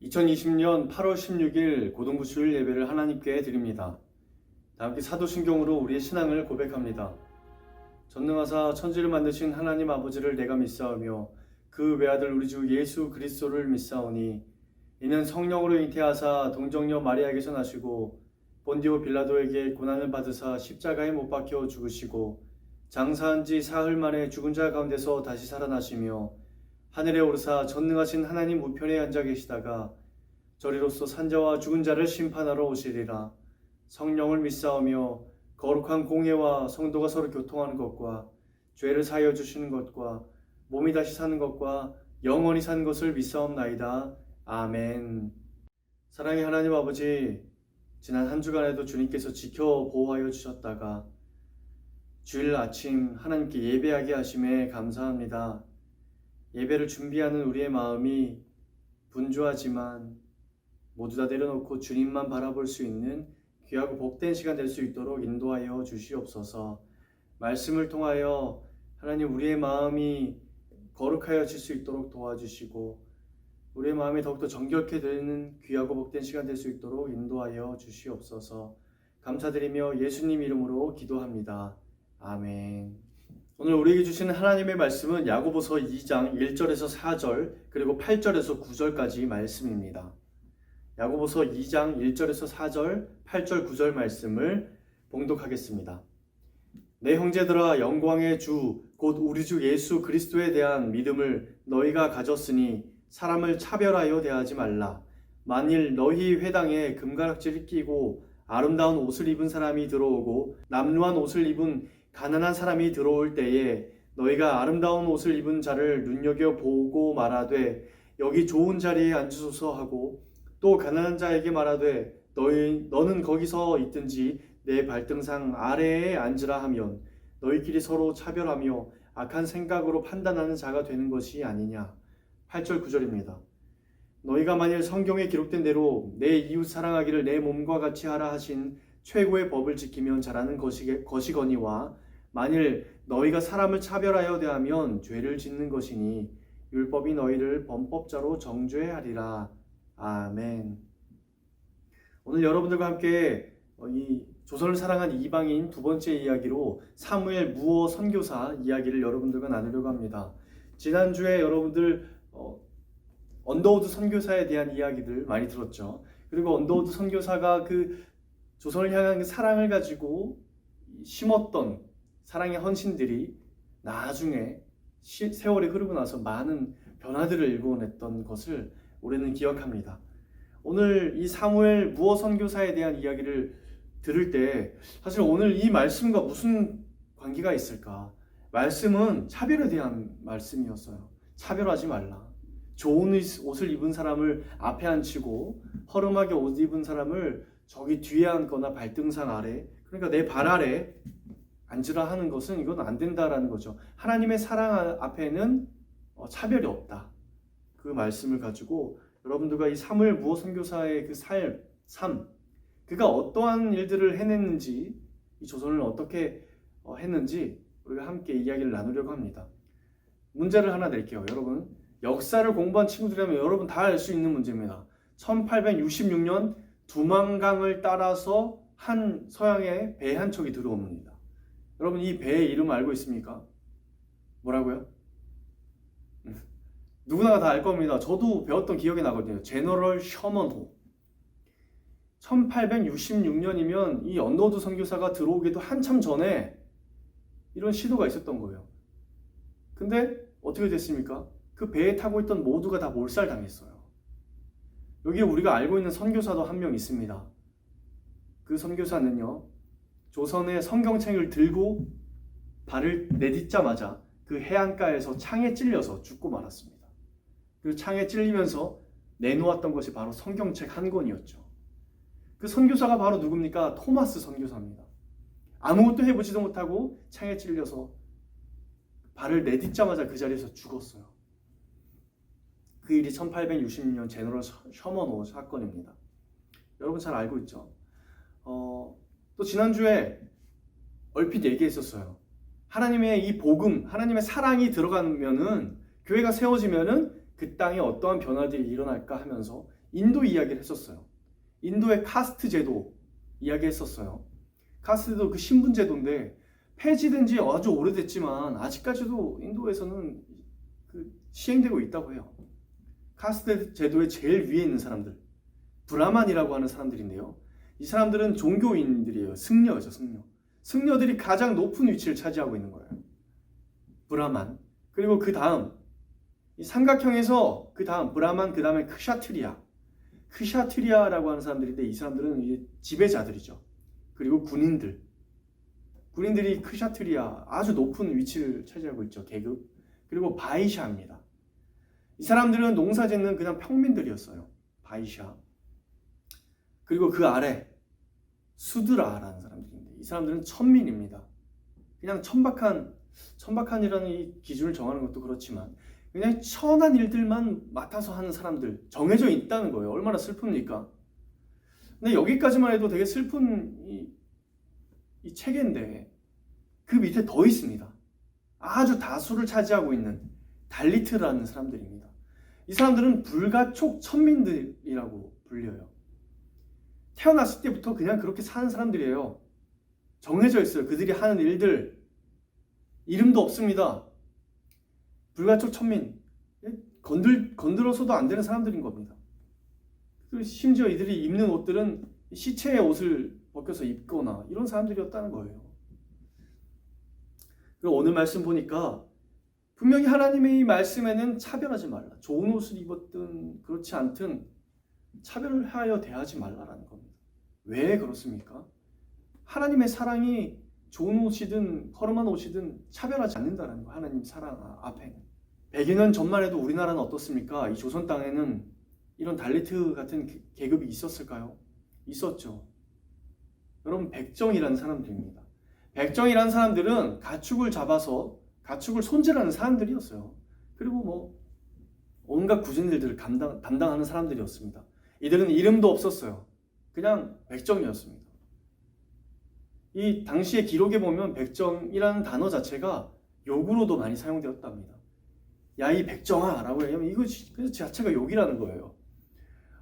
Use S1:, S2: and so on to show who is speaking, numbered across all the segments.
S1: 2020년 8월 16일 고등부 주일 예배를 하나님께 드립니다. 다 함께 사도신경으로 우리의 신앙을 고백합니다. 전능하사 천지를 만드신 하나님 아버지를 내가 믿사오며 그 외아들 우리 주 예수 그리스도를 믿사오니 이는 성령으로 잉태하사 동정녀 마리아에게서 나시고 본디오 빌라도에게 고난을 받으사 십자가에 못 박혀 죽으시고 장사한 지 사흘 만에 죽은 자 가운데서 다시 살아나시며 하늘에 오르사 전능하신 하나님 우편에 앉아 계시다가 저리로서 산자와 죽은 자를 심판하러 오시리라. 성령을 믿사오며 거룩한 공예와 성도가 서로 교통하는 것과 죄를 사하여 주시는 것과 몸이 다시 사는 것과 영원히 사는 것을 믿사옵나이다. 아멘. 사랑의 하나님 아버지, 지난 한 주간에도 주님께서 지켜 보호하여 주셨다가 주일 아침 하나님께 예배하게 하심에 감사합니다. 예배를 준비하는 우리의 마음이 분주하지만 모두 다 내려놓고 주님만 바라볼 수 있는 귀하고 복된 시간 될 수 있도록 인도하여 주시옵소서. 말씀을 통하여 하나님 우리의 마음이 거룩하여질 수 있도록 도와주시고 우리의 마음이 더욱더 정결케 되는 귀하고 복된 시간 될 수 있도록 인도하여 주시옵소서. 감사드리며 예수님 이름으로 기도합니다. 아멘. 오늘 우리에게 주시는 하나님의 말씀은 야고보서 2장 1절에서 4절 그리고 8절에서 9절까지 말씀입니다. 야고보서 2장 1절에서 4절, 8절, 9절 말씀을 봉독하겠습니다. 내 형제들아, 영광의 주 곧 우리 주 예수 그리스도에 대한 믿음을 너희가 가졌으니 사람을 차별하여 대하지 말라. 만일 너희 회당에 금가락지를 끼고 아름다운 옷을 입은 사람이 들어오고 남루한 옷을 입은 가난한 사람이 들어올 때에 너희가 아름다운 옷을 입은 자를 눈여겨보고 말하되 여기 좋은 자리에 앉으소서 하고 또 가난한 자에게 말하되 너는 거기서 있든지 내 발등상 아래에 앉으라 하면 너희끼리 서로 차별하며 악한 생각으로 판단하는 자가 되는 것이 아니냐. 8절 9절입니다. 너희가 만일 성경에 기록된 대로 내 이웃 사랑하기를 내 몸과 같이 하라 하신 최고의 법을 지키면 잘하는 것이거니와 만일 너희가 사람을 차별하여 대하면 죄를 짓는 것이니 율법이 너희를 범법자로 정죄하리라. 아멘. 오늘 여러분들과 함께 이 조선을 사랑한 이방인 두 번째 이야기로 사무엘 무어 선교사 이야기를 여러분들과 나누려고 합니다. 지난주에 여러분들 언더우드 선교사에 대한 이야기들 많이 들었죠. 그리고 언더우드 선교사가 그 조선을 향한 그 사랑을 가지고 심었던 사랑의 헌신들이 나중에 세월이 흐르고 나서 많은 변화들을 일궈냈던 것을 우리는 기억합니다. 오늘 이 사무엘 무어 선교사에 대한 이야기를 들을 때 사실 오늘 이 말씀과 무슨 관계가 있을까? 말씀은 차별에 대한 말씀이었어요. 차별하지 말라. 좋은 옷을 입은 사람을 앞에 앉히고 허름하게 옷 입은 사람을 저기 뒤에 앉거나 발등상 아래, 그러니까 내 발 아래 앉으라 하는 것은 이건 안 된다라는 거죠. 하나님의 사랑 앞에는 차별이 없다. 그 말씀을 가지고 여러분들과 이 사무엘 무어 선교사의 그 삶, 그가 어떠한 일들을 해냈는지, 이 조선을 어떻게 했는지 우리가 함께 이야기를 나누려고 합니다. 문제를 하나 낼게요. 여러분, 역사를 공부한 친구들이라면 여러분 다 알 수 있는 문제입니다. 1866년 두만강을 따라서 한 서양의 배 한 척이 들어옵니다. 여러분 이 배의 이름 알고 있습니까? 뭐라고요? 누구나 다 알 겁니다. 저도 배웠던 기억이 나거든요. 제너럴 셔먼호. 1866년이면 이 언더우드 선교사가 들어오기도 한참 전에 이런 시도가 있었던 거예요. 근데 어떻게 됐습니까? 그 배에 타고 있던 모두가 다 몰살당했어요. 여기에 우리가 알고 있는 선교사도 한 명 있습니다. 그 선교사는요, 조선의 성경책을 들고 발을 내딛자마자 그 해안가에서 창에 찔려서 죽고 말았습니다. 그 창에 찔리면서 내놓았던 것이 바로 성경책 한 권이었죠. 그 선교사가 바로 누굽니까? 토마스 선교사입니다. 아무것도 해보지도 못하고 창에 찔려서 발을 내딛자마자 그 자리에서 죽었어요. 그 일이 1866년 제너럴 셔먼호 사건입니다. 여러분 잘 알고 있죠? 또 지난주에 얼핏 얘기했었어요. 하나님의 이 복음, 하나님의 사랑이 들어가면은, 교회가 세워지면은 그 땅에 어떠한 변화들이 일어날까 하면서 인도 이야기를 했었어요. 인도의 카스트 제도 이야기했었어요. 카스트 제도 그 신분 제도인데 폐지된 지 아주 오래됐지만 아직까지도 인도에서는 시행되고 있다고 해요. 카스트 제도의 제일 위에 있는 사람들, 브라만이라고 하는 사람들인데요. 이 사람들은 종교인들이에요. 승려죠, 승려. 승려들이 가장 높은 위치를 차지하고 있는 거예요. 브라만. 그리고 그 다음 이 삼각형에서 그 다음 브라만, 그 다음에 크샤트리아. 크샤트리아라고 하는 사람들인데 이 사람들은 이제 지배자들이죠. 그리고 군인들이 크샤트리아 아주 높은 위치를 차지하고 있죠. 계급. 그리고 바이샤입니다. 이 사람들은 농사 짓는 그냥 평민들이었어요. 바이샤. 그리고 그 아래 수드라라는 사람들인데 이 사람들은 천민입니다. 그냥 천박한이라는 이 기준을 정하는 것도 그렇지만 그냥 천한 일들만 맡아서 하는 사람들, 정해져 있다는 거예요. 얼마나 슬픕니까? 근데 여기까지만 해도 되게 슬픈 이 체계인데 그 밑에 더 있습니다. 아주 다수를 차지하고 있는 달리트라는 사람들입니다. 이 사람들은 불가촉 천민들이라고 불려요. 태어났을 때부터 그냥 그렇게 사는 사람들이에요. 정해져 있어요. 그들이 하는 일들. 이름도 없습니다. 불가촉 천민. 건드려서도 안 되는 사람들인 겁니다. 심지어 이들이 입는 옷들은 시체의 옷을 벗겨서 입거나 이런 사람들이었다는 거예요. 그리고 오늘 말씀 보니까 분명히 하나님의 이 말씀에는 차별하지 말라. 좋은 옷을 입었든 그렇지 않든 차별하여 대하지 말라라는 겁니다. 왜 그렇습니까? 하나님의 사랑이 좋은 옷이든 허름한 옷이든 차별하지 않는다는 거. 하나님 사랑 앞에는. 100여 년 전만 해도 우리나라는 어떻습니까? 이 조선 땅에는 이런 달리트 같은 계급이 있었을까요? 있었죠. 여러분, 백정이라는 사람들입니다. 백정이라는 사람들은 가축을 잡아서 가축을 손질하는 사람들이었어요. 그리고 뭐 온갖 굳은 일들을 담당하는 사람들이었습니다. 이들은 이름도 없었어요. 그냥 백정이었습니다. 이 당시의 기록에 보면 백정이라는 단어 자체가 욕으로도 많이 사용되었답니다. 야, 이 백정아 라고 얘기하면 이거 그 자체가 욕이라는 거예요.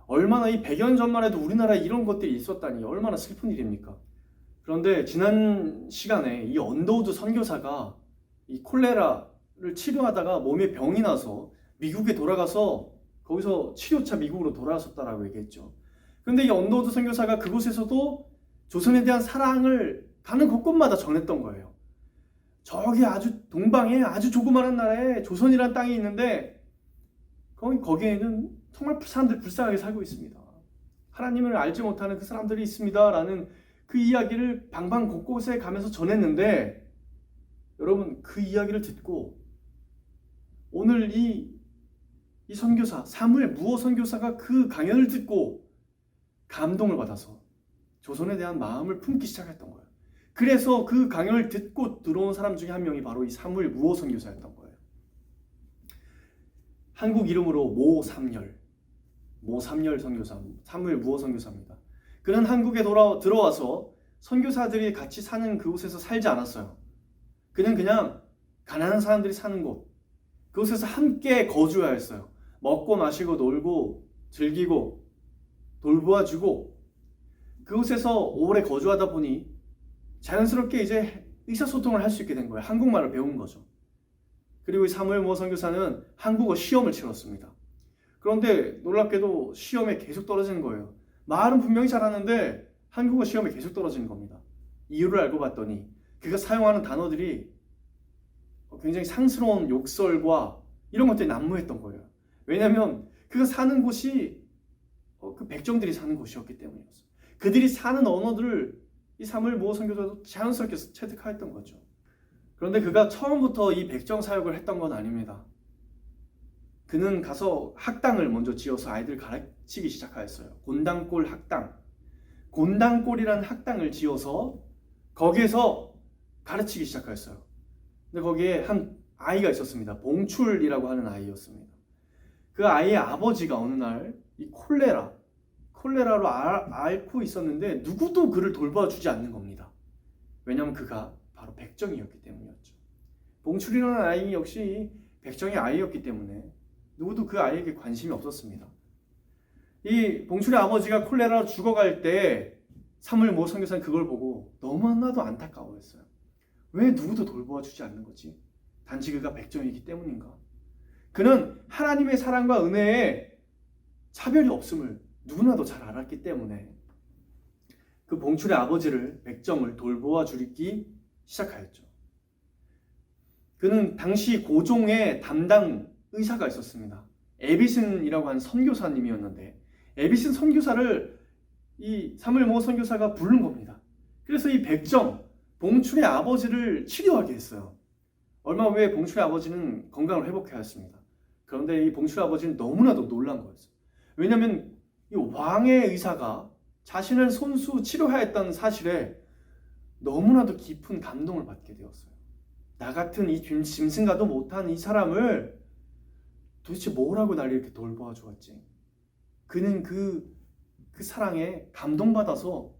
S1: 얼마나 이 100여 년 전만 해도 우리나라에 이런 것들이 있었다니 얼마나 슬픈 일입니까? 그런데 지난 시간에 이 언더우드 선교사가 이 콜레라를 치료하다가 몸에 병이 나서 미국에 돌아가서 거기서 치료차 미국으로 돌아왔었다라고 얘기했죠. 그런데 이 언더우드 선교사가 그곳에서도 조선에 대한 사랑을 가는 곳곳마다 전했던 거예요. 저기 아주 동방에 아주 조그마한 나라에 조선이라는 땅이 있는데 거기에는 정말 사람들이 불쌍하게 살고 있습니다. 하나님을 알지 못하는 그 사람들이 있습니다 라는 그 이야기를 방방 곳곳에 가면서 전했는데 여러분, 그 이야기를 듣고 오늘 이 선교사 사무엘 무어 선교사가 그 강연을 듣고 감동을 받아서 조선에 대한 마음을 품기 시작했던 거예요. 그래서 그 강연을 듣고 들어온 사람 중에 한 명이 바로 이 사무엘 무어 선교사였던 거예요. 한국 이름으로 모삼열 선교사, 사무엘 무어 선교사입니다. 그는 한국에 들어와서 선교사들이 같이 사는 그곳에서 살지 않았어요. 그는 그냥 가난한 사람들이 사는 곳, 그곳에서 함께 거주해야 했어요. 먹고 마시고 놀고 즐기고 돌보아주고 그곳에서 오래 거주하다 보니 자연스럽게 이제 의사소통을 할 수 있게 된 거예요. 한국말을 배운 거죠. 그리고 이 사무엘 무어 선교사는 한국어 시험을 치렀습니다. 그런데 놀랍게도 시험에 계속 떨어지는 거예요. 말은 분명히 잘하는데 한국어 시험에 계속 떨어지는 겁니다. 이유를 알고 봤더니 그가 사용하는 단어들이 굉장히 상스러운 욕설과 이런 것들이 난무했던 거예요. 왜냐하면 그가 사는 곳이 그 백정들이 사는 곳이었기 때문이었어요. 그들이 사는 언어들을 이 사무엘 무어 선교사도 자연스럽게 체득했던 거죠. 그런데 그가 처음부터 이 백정 사역을 했던 건 아닙니다. 그는 가서 학당을 먼저 지어서 아이들 가르치기 시작하였어요. 곤당골 학당. 곤당골이라는 학당을 지어서 거기에서 가르치기 시작하였어요. 근데 거기에 한 아이가 있었습니다. 봉출이라고 하는 아이였습니다. 그 아이의 아버지가 어느 날 이 콜레라로 앓고 있었는데 누구도 그를 돌봐주지 않는 겁니다. 왜냐하면 그가 바로 백정이었기 때문이었죠. 봉출이라는 아이 역시 백정의 아이였기 때문에 누구도 그 아이에게 관심이 없었습니다. 이 봉출의 아버지가 콜레라로 죽어갈 때 사무엘 모 선교사는 그걸 보고 너무나도 안타까워했어요. 왜 누구도 돌보아 주지 않는 거지? 단지 그가 백정이기 때문인가? 그는 하나님의 사랑과 은혜에 차별이 없음을 누구나도 잘 알았기 때문에 그 봉출의 아버지를, 백정을 돌보아 주기 시작하였죠. 그는 당시 고종의 담당 의사가 있었습니다. 에비슨이라고 하는 선교사님이었는데 에비슨 선교사를 이 사무엘 모 선교사가 부른 겁니다. 그래서 이 백정, 봉출의 아버지를 치료하게 했어요. 얼마 후에 봉출의 아버지는 건강을 회복하였습니다. 그런데 이 봉출의 아버지는 너무나도 놀란 거였어요. 왜냐하면 이 왕의 의사가 자신을 손수 치료하였다는 사실에 너무나도 깊은 감동을 받게 되었어요. 나 같은 이 짐승가도 못한 이 사람을 도대체 뭐라고 나를 이렇게 돌보아 주었지? 그는 그 사랑에 감동받아서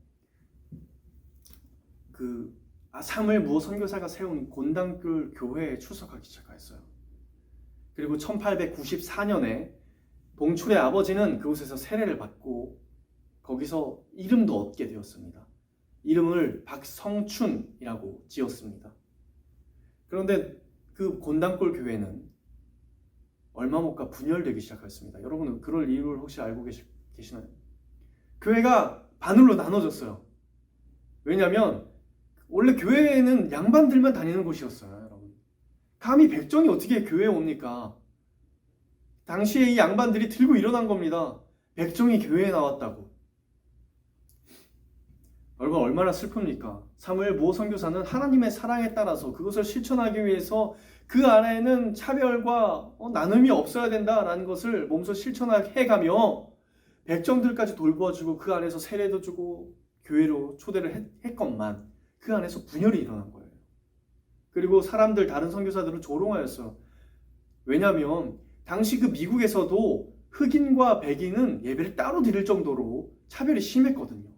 S1: 사무엘 무 선교사가 세운 곤단골 교회에 출석하기 시작했어요. 그리고 1894년에 봉출의 아버지는 그곳에서 세례를 받고 거기서 이름도 얻게 되었습니다. 이름을 박성춘이라고 지었습니다. 그런데 그 곤단골 교회는 얼마 못 가 분열되기 시작했습니다. 여러분은 그럴 이유를 혹시 알고 계시나요? 교회가 반으로 나눠졌어요. 왜냐하면 원래 교회에는 양반들만 다니는 곳이었어요. 여러분, 감히 백정이 어떻게 교회에 옵니까? 당시에 이 양반들이 들고 일어난 겁니다. 백정이 교회에 나왔다고. 여러분, 얼마나 슬픕니까? 사무엘 모 선교사는 하나님의 사랑에 따라서 그것을 실천하기 위해서 그 안에는 차별과 나눔이 없어야 된다라는 것을 몸소 실천해가며 백정들까지 돌보아주고 그 안에서 세례도 주고 교회로 초대를 했건만 그 안에서 분열이 일어난 거예요. 그리고 다른 선교사들은 조롱하였어요. 왜냐하면 당시 그 미국에서도 흑인과 백인은 예배를 따로 드릴 정도로 차별이 심했거든요.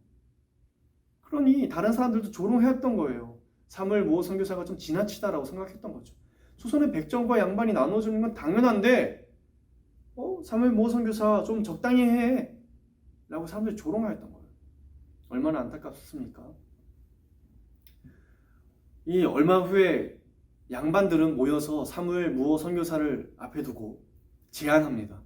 S1: 그러니 다른 사람들도 조롱했던 거예요. 사무엘 모 선교사가 좀 지나치다라고 생각했던 거죠. 조선의 백정과 양반이 나눠주는 건 당연한데 사무엘 모 선교사 좀 적당히 해 라고 사람들이 조롱하였던 거예요. 얼마나 안타깝습니까? 이 얼마 후에 양반들은 모여서 사무엘 무 선교사를 앞에 두고 제안합니다.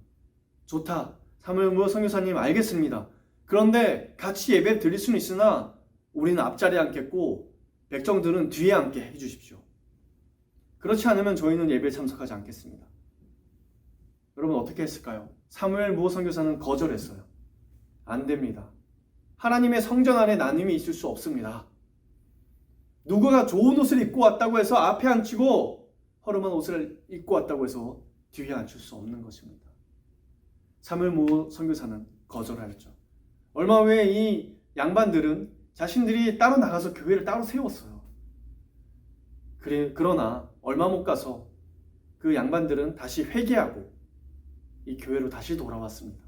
S1: 좋다, 사무엘 무 선교사님 알겠습니다. 그런데 같이 예배 드릴 수는 있으나 우리는 앞자리에 앉겠고 백정들은 뒤에 앉게 해주십시오. 그렇지 않으면 저희는 예배에 참석하지 않겠습니다. 여러분, 어떻게 했을까요? 사무엘 무 선교사는 거절했어요. 안 됩니다. 하나님의 성전 안에 나눔이 있을 수 없습니다. 누구가 좋은 옷을 입고 왔다고 해서 앞에 앉히고 허름한 옷을 입고 왔다고 해서 뒤에 앉힐 수 없는 것입니다. 사무엘 무 선교사는 거절하였죠. 얼마 후에 이 양반들은 자신들이 따로 나가서 교회를 따로 세웠어요. 그러나 얼마 못 가서 그 양반들은 다시 회개하고 이 교회로 다시 돌아왔습니다.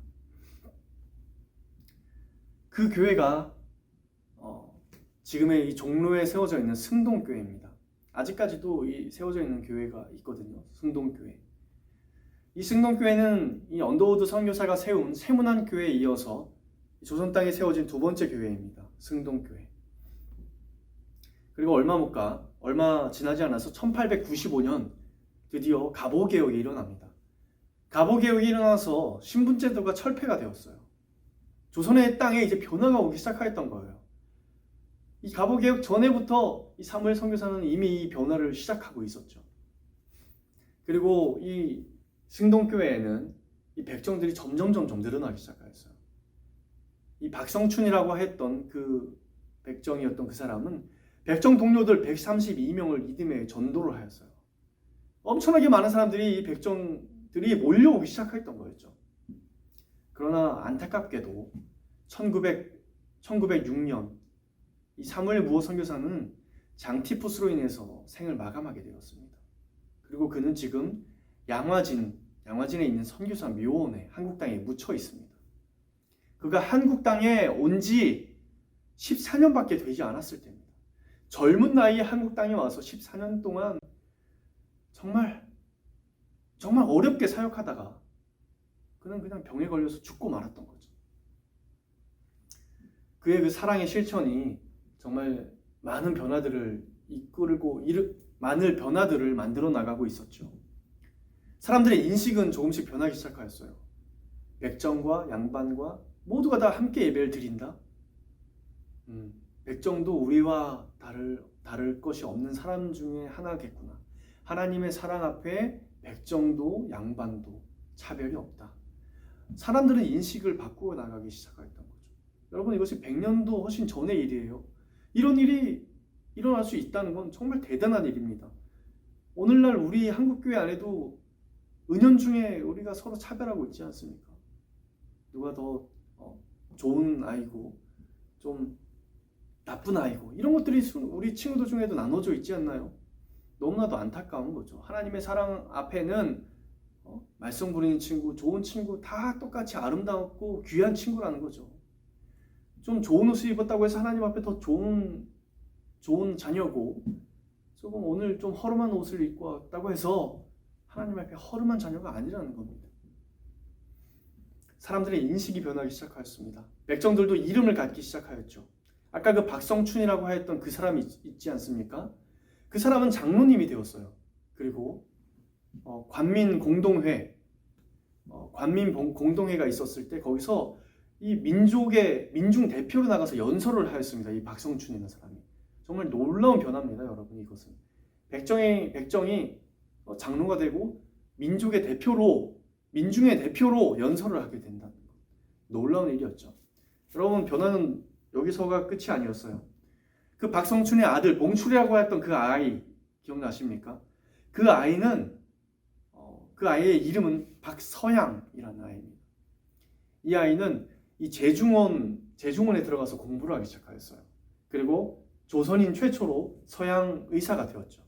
S1: 그 교회가 지금의 이 종로에 세워져 있는 승동교회입니다. 아직까지도 이 세워져 있는 교회가 있거든요. 승동교회. 이 승동교회는 이 언더우드 선교사가 세운 세문안 교회에 이어서 조선 땅에 세워진 두 번째 교회입니다. 승동교회. 그리고 얼마 지나지 않아서 1895년 드디어 갑오개혁이 일어납니다. 갑오개혁이 일어나서 신분제도가 철폐가 되었어요. 조선의 땅에 이제 변화가 오기 시작하였던 거예요. 이 갑오개혁 전에부터 이 사무엘 선교사는 이미 이 변화를 시작하고 있었죠. 그리고 이 승동교회에는 이 백정들이 점점 늘어나기 시작하였어요. 이 박성춘이라고 했던 그 백정이었던 그 사람은 백정 동료들 132명을 이듬해 전도를 하였어요. 엄청나게 많은 사람들이 이 백정들이 몰려오기 시작했던 거였죠. 그러나 안타깝게도 1906년 이 사무엘 무 선교사는 장티푸스로 인해서 생을 마감하게 되었습니다. 그리고 그는 지금 양화진에 있는 선교사 묘원에 한국 땅에 묻혀 있습니다. 그가 한국 땅에 온 지 14년밖에 되지 않았을 때입니다. 젊은 나이에 한국 땅에 와서 14년 동안 정말 어렵게 사역하다가 그는 그냥 병에 걸려서 죽고 말았던 거죠. 그의 그 사랑의 실천이 정말 많은 변화들을 많은 변화들을 만들어 나가고 있었죠. 사람들의 인식은 조금씩 변하기 시작하였어요. 백정과 양반과 모두가 다 함께 예배를 드린다. 백정도 우리와 다를 것이 없는 사람 중에 하나겠구나. 하나님의 사랑 앞에 백정도 양반도 차별이 없다. 사람들은 인식을 바꾸어 나가기 시작했던 거죠. 여러분, 이것이 100년도 훨씬 전의 일이에요. 이런 일이 일어날 수 있다는 건 정말 대단한 일입니다. 오늘날 우리 한국교회 안에도 은연중에 우리가 서로 차별하고 있지 않습니까? 누가 더 좋은 아이고 좀 나쁜 아이고 이런 것들이 우리 친구들 중에도 나눠져 있지 않나요? 너무나도 안타까운 거죠. 하나님의 사랑 앞에는 말썽 부리는 친구, 좋은 친구 다 똑같이 아름답고 귀한 친구라는 거죠. 좀 좋은 옷을 입었다고 해서 하나님 앞에 더 좋은 자녀고, 조금 오늘 좀 허름한 옷을 입고 왔다고 해서 하나님 앞에 허름한 자녀가 아니라는 겁니다. 사람들의 인식이 변하기 시작하였습니다. 백정들도 이름을 갖기 시작하였죠. 아까 그 박성춘이라고 하였던 그 사람이 있지 않습니까? 그 사람은 장로님이 되었어요. 그리고 관민 공동회가 있었을 때 거기서 이 민중 대표로 나가서 연설을 하였습니다. 이 박성춘이라는 사람이. 정말 놀라운 변화입니다, 여러분. 이것은 백정이 장로가 되고 민중의 대표로 연설을 하게 된다는 것. 놀라운 일이었죠. 여러분, 변화는 여기서가 끝이 아니었어요. 그 박성춘의 아들 봉출이라고 했던 그 아이 기억나십니까? 그 아이는 그 아이의 이름은 박서양이라는 아이입니다. 이 아이는 이 제중원에 들어가서 공부를 하기 시작하였어요. 그리고 조선인 최초로 서양 의사가 되었죠.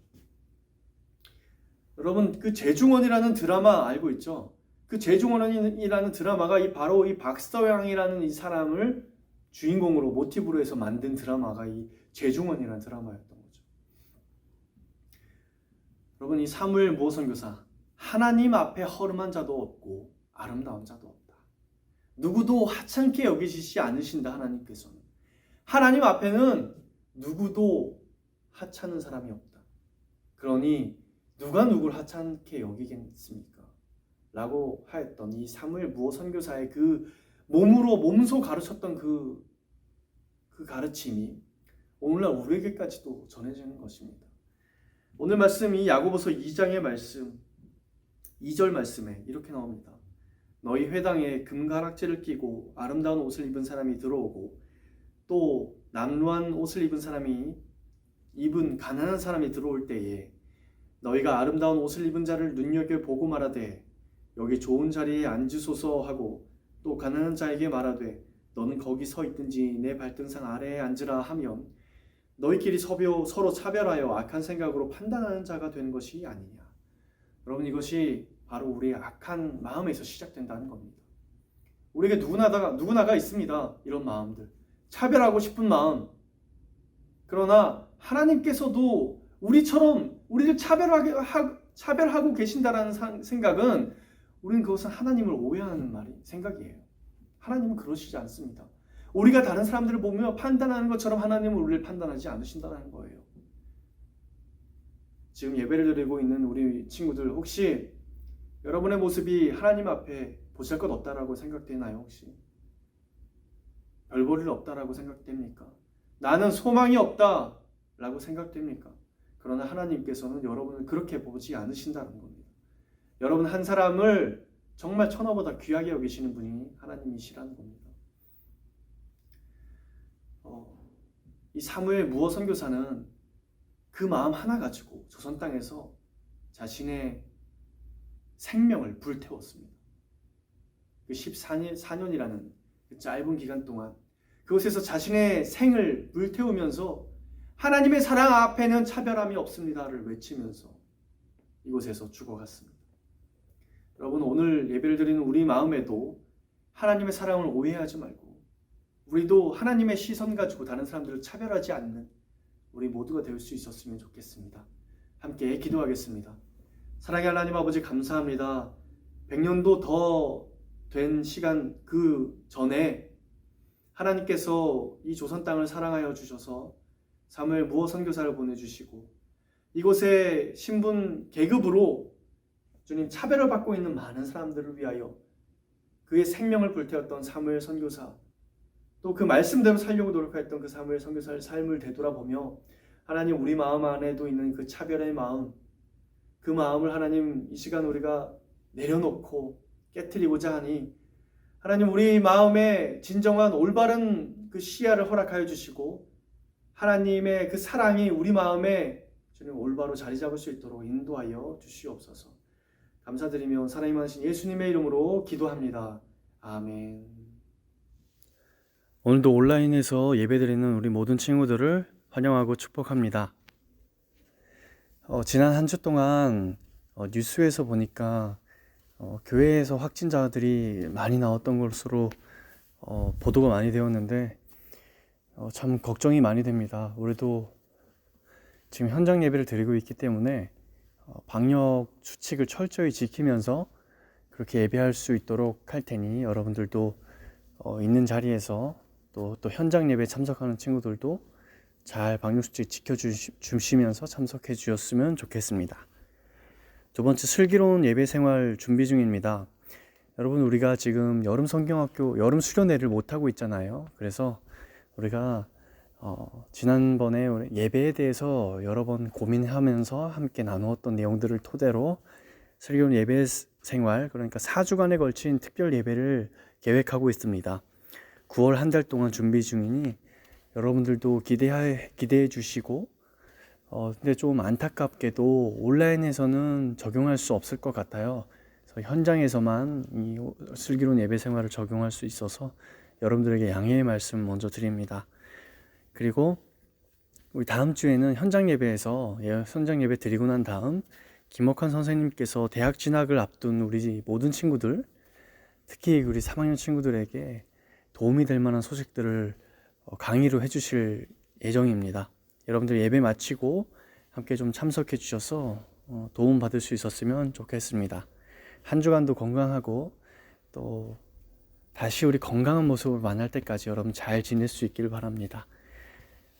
S1: 여러분, 그 제중원이라는 드라마 알고 있죠? 그 제중원이라는 드라마가 바로 이 박서양이라는 이 사람을 주인공으로 모티브로 해서 만든 드라마가 이 제중원이라는 드라마였던 거죠. 여러분, 이 사무엘 무어 선교사, 하나님 앞에 허름한 자도 없고 아름다운 자도 없다. 누구도 하찮게 여기시지 않으신다. 하나님께서는 하나님 앞에는 누구도 하찮은 사람이 없다. 그러니 누가 누굴 하찮게 여기겠습니까? 라고 하였던 이 사무엘 무어 선교사의 그 몸소 가르쳤던 그 가르침이 오늘날 우리에게까지도 전해지는 것입니다. 오늘 말씀, 이 야고보서 2장의 말씀 2절 말씀에 이렇게 나옵니다. 너희 회당에 금가락지를 끼고 아름다운 옷을 입은 사람이 들어오고 또 남루한 옷을 입은 가난한 사람이 들어올 때에 너희가 아름다운 옷을 입은 자를 눈여겨보고 말하되 여기 좋은 자리에 앉으소서 하고 또 가난한 자에게 말하되 너는 거기 서 있든지 내 발등상 아래에 앉으라 하면 너희끼리 서로 차별하여 악한 생각으로 판단하는 자가 된 것이 아니냐. 여러분, 이것이 바로 우리의 악한 마음에서 시작된다는 겁니다. 우리에게 누구나가 있습니다. 이런 마음들. 차별하고 싶은 마음. 그러나 하나님께서도 우리를 차별하고 계신다라는 생각은 우리는 그것은 하나님을 오해하는 생각이에요. 하나님은 그러시지 않습니다. 우리가 다른 사람들을 보며 판단하는 것처럼 하나님은 우리를 판단하지 않으신다는 거예요. 지금 예배를 드리고 있는 우리 친구들, 혹시 여러분의 모습이 하나님 앞에 보잘것 없다라고 생각되나요? 혹시 별 볼 일 없다라고 생각됩니까? 나는 소망이 없다라고 생각됩니까? 그러나 하나님께서는 여러분을 그렇게 보지 않으신다는 겁니다. 여러분 한 사람을 정말 천하보다 귀하게 여기시는 분이 하나님이시라는 겁니다. 이 사무엘 무어 선교사는 그 마음 하나 가지고 조선 땅에서 자신의 생명을 불태웠습니다. 그 14년이라는 그 짧은 기간 동안 그곳에서 자신의 생을 불태우면서 하나님의 사랑 앞에는 차별함이 없습니다를 외치면서 이곳에서 죽어갔습니다. 여러분, 오늘 예배를 드리는 우리 마음에도 하나님의 사랑을 오해하지 말고 우리도 하나님의 시선 가지고 다른 사람들을 차별하지 않는 우리 모두가 될 수 있었으면 좋겠습니다. 함께 기도하겠습니다. 사랑의 하나님 아버지, 감사합니다. 100년도 더 된 시간 그 전에 하나님께서 이 조선 땅을 사랑하여 주셔서 사무엘 무어 선교사를 보내주시고 이곳에 신분 계급으로 주님 차별을 받고 있는 많은 사람들을 위하여 그의 생명을 불태웠던 사무엘 선교사, 또 그 말씀대로 살려고 노력했던 그 사무엘 선교사의 삶을 되돌아보며 하나님, 우리 마음 안에도 있는 그 차별의 마음, 그 마음을 하나님 이 시간 우리가 내려놓고 깨트리고자 하니 하나님, 우리 마음에 진정한 올바른 그 시야를 허락하여 주시고 하나님의 그 사랑이 우리 마음에 주님 올바로 자리 잡을 수 있도록 인도하여 주시옵소서. 감사드리며 사랑이 많으신 예수님의 이름으로 기도합니다. 아멘. 오늘도 온라인에서 예배드리는 우리 모든 친구들을 환영하고 축복합니다. 지난 한 주 동안 뉴스에서 보니까 교회에서 확진자들이 많이 나왔던 것으로 보도가 많이 되었는데 참 걱정이 많이 됩니다. 우리도 지금 현장 예배를 드리고 있기 때문에 방역 수칙을 철저히 지키면서 그렇게 예배할 수 있도록 할 테니 여러분들도 있는 자리에서 또 현장 예배에 참석하는 친구들도 잘 방역 수칙 지켜주시면서 참석해 주셨으면 좋겠습니다. 두 번째, 슬기로운 예배 생활 준비 중입니다. 여러분, 우리가 지금 여름 성경학교 여름 수련회를 못하고 있잖아요. 그래서 우리가 지난번에 예배에 대해서 여러 번 고민하면서 함께 나누었던 내용들을 토대로 슬기로운 예배 생활, 그러니까 4주간에 걸친 특별 예배를 계획하고 있습니다. 9월 한 달 동안 준비 중이니 여러분들도 기대해 주시고 근데 좀 안타깝게도 온라인에서는 적용할 수 없을 것 같아요. 그래서 현장에서만 이 슬기로운 예배 생활을 적용할 수 있어서 여러분들에게 양해의 말씀 먼저 드립니다. 그리고 우리 다음 주에는 현장 예배 드리고 난 다음 김옥환 선생님께서 대학 진학을 앞둔 우리 모든 친구들, 특히 우리 3학년 친구들에게 도움이 될 만한 소식들을 강의로 해주실 예정입니다. 여러분들 예배 마치고 함께 좀 참석해 주셔서 도움 받을 수 있었으면 좋겠습니다. 한 주간도 건강하고 또 다시 우리 건강한 모습을 만날 때까지 여러분 잘 지낼 수 있기를 바랍니다.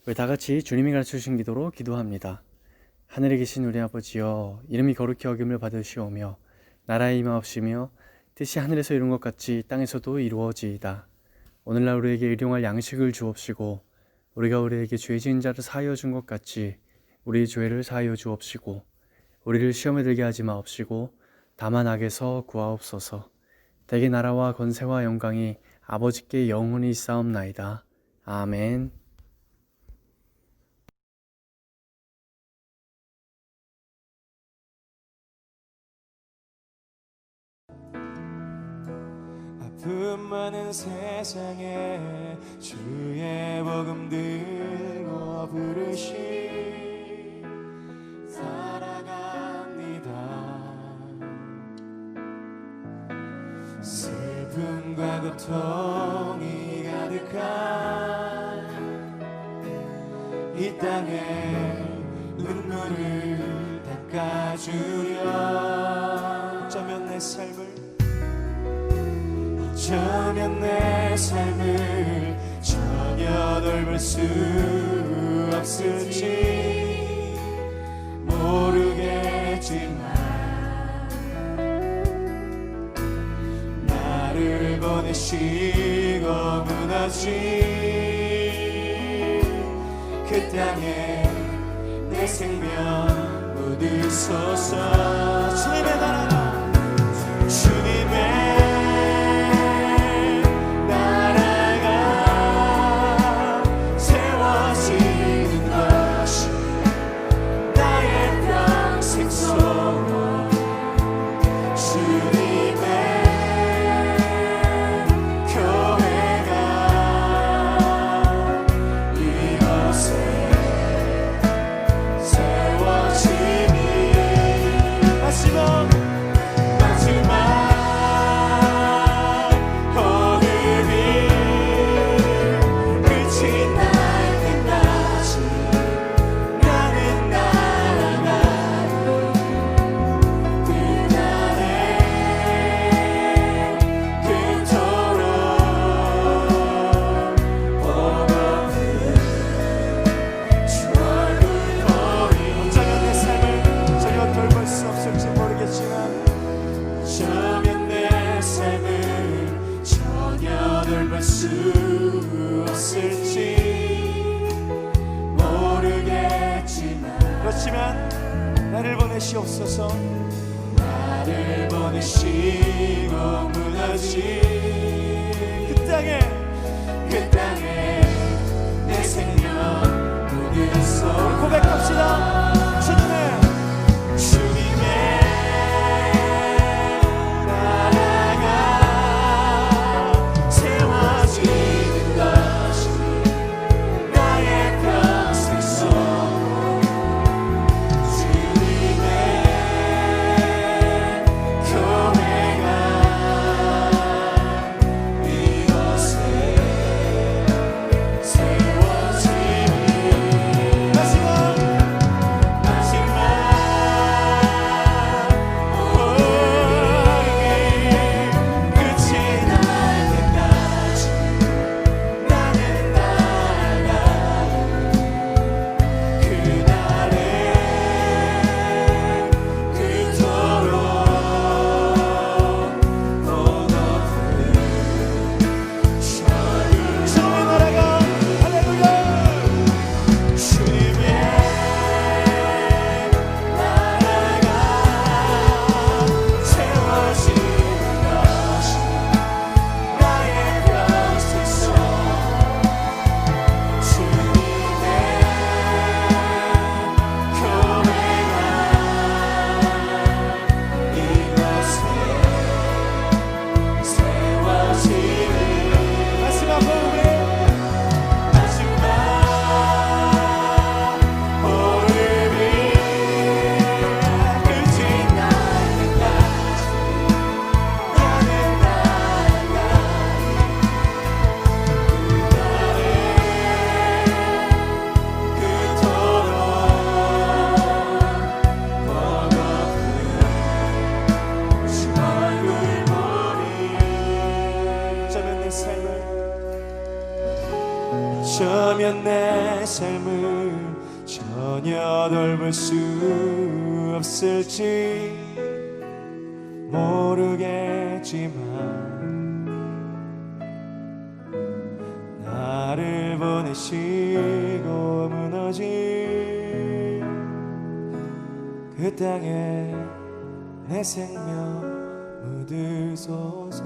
S1: 우리 다 같이 주님이 가르쳐주신 기도로 기도합니다. 하늘에 계신 우리 아버지여, 이름이 거룩히 여김을 받으시오며 나라의 임하옵시며 뜻이 하늘에서 이룬 것 같이 땅에서도 이루어지이다. 오늘날 우리에게 일용할 양식을 주옵시고 우리가 우리에게 죄 지은 자를 사하여 준 것 같이 우리의 죄를 사하여 주옵시고 우리를 시험에 들게 하지 마옵시고 다만 악에서 구하옵소서. 대개 나라와 권세와 영광이 아버지께 영원히 있사옵나이다. 아멘.
S2: 아픔 많은 세상에 주의 복음 들고 부르시 살아갑니다. 슬픔과 고통이 가득한 이 땅에 눈물을 닦아주려 어쩌면 내 삶을 전혀 돌볼 수 없을지 모르겠지만 나를 보내시고 무너진 그 땅에 내 생명 묻으소서. 주님의 나라가 세워지니 마지막 그렇지만 나를 보내시옵소서. 나를 보내시고 무너진 그 땅에 내 생명 묻으소. 고백합시다. 주님의 나라가 세워지는 것이 나의 평생 속. 주님의 교회가 이곳에 세워지니 마지막 끝이 날 때까지 나는 나아가 그날에 그토록 고독한 주님의 나라가 할렐루야. 주님의 나라가 세워지는 것이 나의 평생 속. 주님의 교회가 이곳에 세워지니 마지막 호흡에 끝이 날 때까지 나는 나아가리. 그날에 그토록 고독한 주 얼굴 보리. 어쩌면 내 삶을 전혀 돌볼 수 없을지 모르겠지만 나를 보내시고 무너진 그 땅에 내 생명 묻으소서.